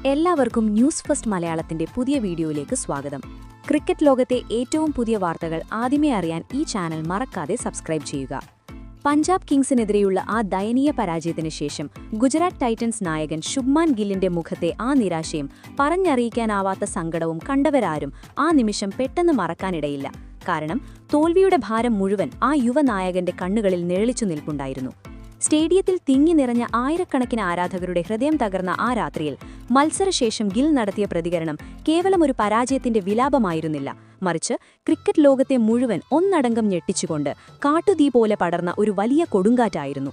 എല്ലാവർക്കും news first മലയാളത്തിന്റെ പുതിയ വീഡിയോയിലേക്ക് സ്വാഗതം. ക്രിക്കറ്റ് ലോകത്തെ ഏറ്റവും പുതിയ വാർത്തകൾ ആദ്യമേ അറിയാൻ ഈ ചാനൽ മറക്കാതെ സബ്സ്ക്രൈബ് ചെയ്യുക. പഞ്ചാബ് കിങ്സിനെതിരെയുള്ള ആ ദയനീയ പരാജയത്തിന് ശേഷം ഗുജറാത്ത് ടൈറ്റൻസ് നായകൻ ശുഭ്മാൻ ഗില്ലിന്റെ മുഖത്തെ ആ നിരാശയും പറഞ്ഞറിയിക്കാനാവാത്ത സങ്കടവും കണ്ടവരാരും ആ നിമിഷം പെട്ടെന്ന് മറക്കാനിടയില്ല. കാരണം തോൽവിയുടെ ഭാരം മുഴുവൻ ആ യുവനായകന്റെ കണ്ണുകളിൽ നിഴലിച്ചു നിൽപ്പുണ്ടായിരുന്നു. സ്റ്റേഡിയത്തിൽ തിങ്ങി നിറഞ്ഞ ആയിരക്കണക്കിന് ആരാധകരുടെ ഹൃദയം തകർന്ന ആ രാത്രിയിൽ മത്സരശേഷം ഗിൽ നടത്തിയ പ്രതികരണം കേവലം ഒരു പരാജയത്തിന്റെ വിലാപമായിരുന്നില്ല, മറിച്ച് ക്രിക്കറ്റ് ലോകത്തെ മുഴുവൻ ഒന്നടങ്കം ഞെട്ടിച്ചുകൊണ്ട് കാട്ടുതീ പോലെ പടർന്ന ഒരു വലിയ കൊടുങ്കാറ്റായിരുന്നു.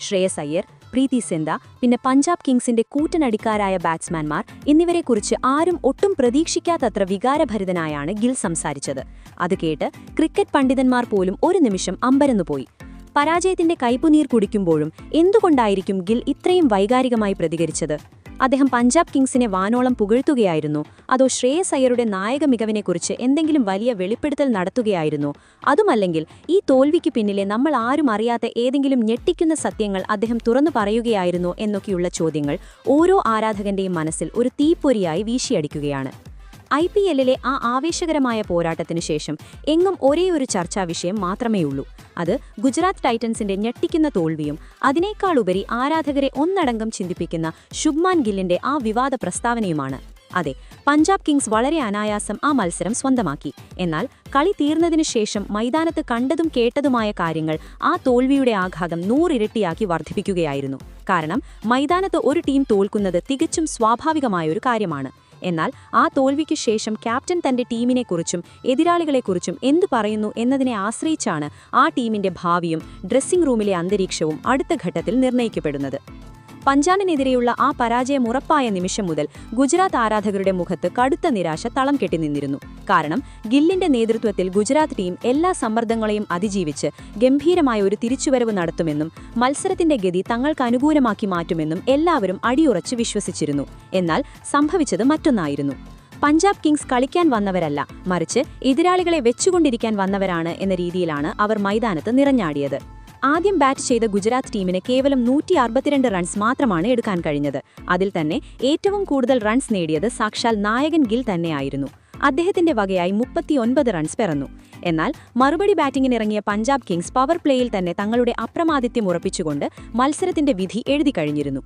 ശ്രേയസ് അയ്യർ, പ്രീതി സിന്ധ, പിന്നെ പഞ്ചാബ് കിങ്സിന്റെ കൂറ്റനടിക്കാരായ ബാറ്റ്സ്മാൻമാർ എന്നിവരെക്കുറിച്ച് ആരും ഒട്ടും പ്രതീക്ഷിക്കാത്തത്ര വികാരഭരിതനായാണ് ഗിൽ സംസാരിച്ചത്. അത് കേട്ട് ക്രിക്കറ്റ് പണ്ഡിതന്മാർ പോലും ഒരു നിമിഷം അമ്പരന്നുപോയി. പരാജയത്തിന്റെ കൈപ്പുനീർ കുടിക്കുമ്പോഴും എന്തുകൊണ്ടായിരിക്കും ഗിൽ ഇത്രയും വൈകാരികമായി പ്രതികരിച്ചത്? അദ്ദേഹം പഞ്ചാബ് കിങ്സിനെ വാനോളം പുകഴ്ത്തുകയായിരുന്നോ, അതോ ശ്രേയസ് അയ്യരുടെ നായക മികവിനെക്കുറിച്ച് എന്തെങ്കിലും വലിയ വെളിപ്പെടുത്തൽ നടത്തുകയായിരുന്നോ? അതുമല്ലെങ്കിൽ ഈ തോൽവിക്ക് പിന്നിലെ നമ്മൾ ആരും അറിയാത്ത ഏതെങ്കിലും ഞെട്ടിക്കുന്ന സത്യങ്ങൾ അദ്ദേഹം തുറന്നു പറയുകയായിരുന്നോ എന്നൊക്കെയുള്ള ചോദ്യങ്ങൾ ഓരോ ആരാധകന്റെയും മനസ്സിൽ ഒരു തീപ്പൊരിയായി വീശിയടിക്കുകയാണ്. IPL-ലെ ആ ആവേശകരമായ പോരാട്ടത്തിനു ശേഷം എങ്ങും ഒരേയൊരു ചർച്ചാ വിഷയം മാത്രമേയുള്ളൂ. അത് ഗുജറാത്ത് ടൈറ്റൻസിന്റെ ഞെട്ടിക്കുന്ന തോൽവിയും അതിനേക്കാളുപരി ആരാധകരെ ഒന്നടങ്കം ചിന്തിപ്പിക്കുന്ന ശുഭ്മാൻ ഗില്ലിന്റെ ആ വിവാദ പ്രസ്താവനയുമാണ്. അതെ, പഞ്ചാബ് കിങ്സ് വളരെ അനായാസം ആ മത്സരം സ്വന്തമാക്കി. എന്നാൽ കളി തീർന്നതിനു ശേഷം മൈതാനത്ത് കണ്ടതും കേട്ടതുമായ കാര്യങ്ങൾ ആ തോൽവിയുടെ ആഘാതം 100 ഇരട്ടിയാക്കി വർദ്ധിപ്പിക്കുകയായിരുന്നു. കാരണം മൈതാനത്ത് ഒരു ടീം തോൽക്കുന്നത് തികച്ചും സ്വാഭാവികമായൊരു കാര്യമാണ്. എന്നാൽ ആ തോൽവിക്ക് ശേഷം ക്യാപ്റ്റൻ തന്റെ ടീമിനെക്കുറിച്ചും എതിരാളികളെക്കുറിച്ചും എന്തു പറയുന്നു എന്നതിനെ ആശ്രയിച്ചാണ് ആ ടീമിന്റെ ഭാവിയും ഡ്രസ്സിംഗ് റൂമിലെ അന്തരീക്ഷവും അടുത്ത ഘട്ടത്തിൽ നിർണ്ണയിക്കപ്പെടുന്നത്. പഞ്ചാബിനെതിരെയുള്ള ആ പരാജയം ഉറപ്പായ നിമിഷം മുതൽ ഗുജറാത്ത് ആരാധകരുടെ മുഖത്ത് കടുത്ത നിരാശ തളം കെട്ടി നിന്നിരുന്നു. കാരണം ഗില്ലിന്റെ നേതൃത്വത്തിൽ ഗുജറാത്ത് ടീം എല്ലാ സമ്മർദ്ദങ്ങളെയും അതിജീവിച്ച് ഗംഭീരമായ ഒരു തിരിച്ചുവരവ് നടത്തുമെന്നും മത്സരത്തിന്റെ ഗതി തങ്ങൾക്ക് അനുകൂലമാക്കി മാറ്റുമെന്നും എല്ലാവരും അടിയുറച്ച് വിശ്വസിച്ചിരുന്നു. എന്നാൽ സംഭവിച്ചത് മറ്റൊന്നായിരുന്നു. പഞ്ചാബ് കിങ്സ് കളിക്കാൻ വന്നവരല്ല, മറിച്ച് എതിരാളികളെ വെച്ചുകൊണ്ടിരിക്കാൻ വന്നവരാണ് എന്ന രീതിയിലാണ് അവർ മൈതാനത്ത് നിറഞ്ഞാടിയത്. ആദ്യം ബാറ്റ് ചെയ്ത ഗുജറാത്ത് ടീമിന് കേവലം 162 റൺസ് മാത്രമാണ് എടുക്കാൻ കഴിഞ്ഞത്. അതിൽ തന്നെ ഏറ്റവും കൂടുതൽ റൺസ് നേടിയത് സാക്ഷാൽ നായകൻ ഗിൽ തന്നെയായിരുന്നു. അദ്ദേഹത്തിന്റെ വകയായി 39 റൺസ് പിറന്നു. എന്നാൽ മറുപടി ബാറ്റിംഗിനിറങ്ങിയ പഞ്ചാബ് കിങ്സ് പവർ പ്ലേയിൽ തന്നെ തങ്ങളുടെ അപ്രമാദിത്യം ഉറപ്പിച്ചുകൊണ്ട് മത്സരത്തിന്റെ വിധി എഴുതി കഴിഞ്ഞിരുന്നു.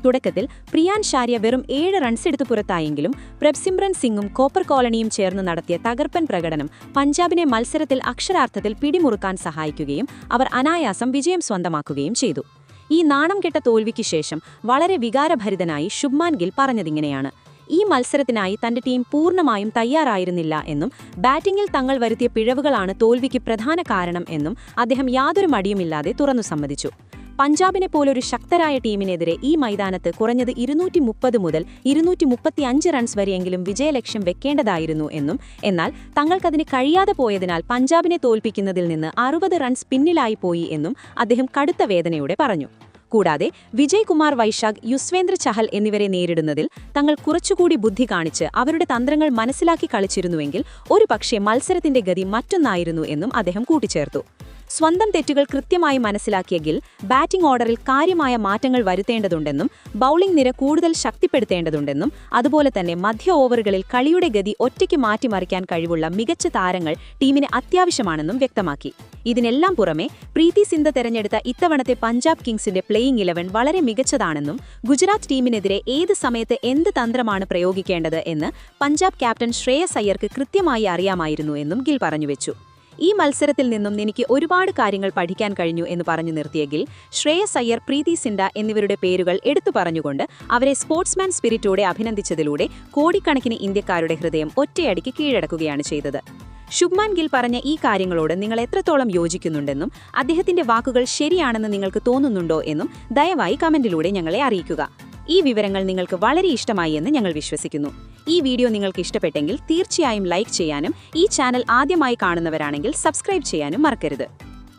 തുടക്കത്തിൽ പ്രിയാൻ ഷാരിയ വെറും 7 റൺസ് എടുത്തു പുറത്തായെങ്കിലും പ്രഭ്സിമ്രൻ സിംഗും കോപ്പർ കോളനിയും ചേർന്ന് നടത്തിയ തകർപ്പൻ പ്രകടനം പഞ്ചാബിനെ മത്സരത്തിൽ അക്ഷരാർത്ഥത്തിൽ പിടിമുറുക്കാൻ സഹായിക്കുകയും അവർ അനായാസം വിജയം സ്വന്തമാക്കുകയും ചെയ്തു. ഈ നാണം കെട്ട തോൽവിക്ക് ശേഷം വളരെ വികാരഭരിതനായി ശുഭ്മാൻ ഗിൽ പറഞ്ഞതിങ്ങനെയാണ്: ഈ മത്സരത്തിനായി തന്റെ ടീം പൂർണ്ണമായും തയ്യാറായിരുന്നില്ല എന്നും ബാറ്റിംഗിൽ തങ്ങൾ വരുത്തിയ പിഴവുകളാണ് തോൽവിക്ക് പ്രധാന കാരണം എന്നും അദ്ദേഹം യാതൊരു മടിയുമില്ലാതെ തുറന്നു സമ്മതിച്ചു. പഞ്ചാബിനെ പോലൊരു ശക്തരായ ടീമിനെതിരെ ഈ മൈതാനത്ത് കുറഞ്ഞത് 230 മുതൽ 235 റൺസ് വരെയെങ്കിലും വിജയലക്ഷ്യം വെക്കേണ്ടതായിരുന്നു എന്നും, എന്നാൽ തങ്ങൾക്കതിന് കഴിയാതെ പോയതിനാൽ പഞ്ചാബിനെ തോൽപ്പിക്കുന്നതിൽ നിന്ന് 60 റൺസ് പിന്നിലായി പോയി എന്നും അദ്ദേഹം കടുത്ത വേദനയോടെ പറഞ്ഞു. കൂടാതെ വിജയ് കുമാർ വൈശാഖ്, യുസ്വേന്ദ്ര ചഹൽ എന്നിവരെ നേരിടുന്നതിൽ തങ്ങൾ കുറച്ചുകൂടി ബുദ്ധി കാണിച്ച് അവരുടെ തന്ത്രങ്ങൾ മനസ്സിലാക്കി കളിച്ചിരുന്നുവെങ്കിൽ ഒരുപക്ഷെ മത്സരത്തിന്റെ ഗതി മറ്റൊന്നായിരുന്നു എന്നും അദ്ദേഹം കൂട്ടിച്ചേർത്തു. സ്വന്തം തെറ്റുകൾ കൃത്യമായി മനസ്സിലാക്കിയ ഗിൽ ബാറ്റിംഗ് ഓർഡറിൽ കാര്യമായ മാറ്റങ്ങൾ വരുത്തേണ്ടതുണ്ടെന്നും ബൌളിംഗ് നിര കൂടുതൽ ശക്തിപ്പെടുത്തേണ്ടതുണ്ടെന്നും അതുപോലെ തന്നെ മധ്യ ഓവറുകളിൽ കളിയുടെ ഗതി ഒറ്റയ്ക്ക് മാറ്റിമറിക്കാൻ കഴിവുള്ള മികച്ച താരങ്ങൾ ടീമിന് അത്യാവശ്യമാണെന്നും വ്യക്തമാക്കി. ഇതിനെല്ലാം പുറമെ പ്രീതി സിന്ധ തെരഞ്ഞെടുത്ത ഇത്തവണത്തെ പഞ്ചാബ് കിങ്സിന്റെ പ്ലേയിംഗ് 11 വളരെ മികച്ചതാണെന്നും ഗുജറാത്ത് ടീമിനെതിരെ ഏത് സമയത്ത് എന്ത് തന്ത്രമാണ് പ്രയോഗിക്കേണ്ടത് എന്ന് പഞ്ചാബ് ക്യാപ്റ്റൻ ശ്രേയസ് അയ്യർക്ക് കൃത്യമായി അറിയാമായിരുന്നു എന്നും ഗിൽ പറഞ്ഞുവെച്ചു. ഈ മത്സരത്തിൽ നിന്നും എനിക്ക് ഒരുപാട് കാര്യങ്ങൾ പഠിക്കാൻ കഴിഞ്ഞു എന്ന് പറഞ്ഞു നിർത്തിയ ഗിൽ ശ്രേയസ് അയ്യർ, പ്രീതി സിന്ധ എന്നിവരുടെ പേരുകൾ എടുത്തു പറഞ്ഞുകൊണ്ട് അവരെ സ്പോർട്സ്മാൻ സ്പിരിറ്റോടെ അഭിനന്ദിച്ചതിലൂടെ കോടിക്കണക്കിന് ഇന്ത്യക്കാരുടെ ഹൃദയം ഒറ്റയടിക്ക് കീഴടക്കുകയാണ് ചെയ്തത്. ശുഭ്മാൻ ഗിൽ പറഞ്ഞ ഈ കാര്യങ്ങളോട് നിങ്ങൾ എത്രത്തോളം യോജിക്കുന്നുണ്ടെന്നും അദ്ദേഹത്തിന്റെ വാക്കുകൾ ശരിയാണെന്ന് നിങ്ങൾക്ക് തോന്നുന്നുണ്ടോ എന്നും ദയവായി കമന്റിലൂടെ ഞങ്ങളെ അറിയിക്കുക. ഈ വിവരങ്ങൾ നിങ്ങൾക്ക് വളരെ ഇഷ്ടമായി എന്ന് ഞങ്ങൾ വിശ്വസിക്കുന്നു. ഈ വീഡിയോ നിങ്ങൾക്ക് ഇഷ്ടപ്പെട്ടെങ്കിൽ തീർച്ചയായും ലൈക്ക് ചെയ്യാനും ഈ ചാനൽ ആദ്യമായി കാണുന്നവരാണെങ്കിൽ സബ്സ്ക്രൈബ് ചെയ്യാനും മറക്കരുത്.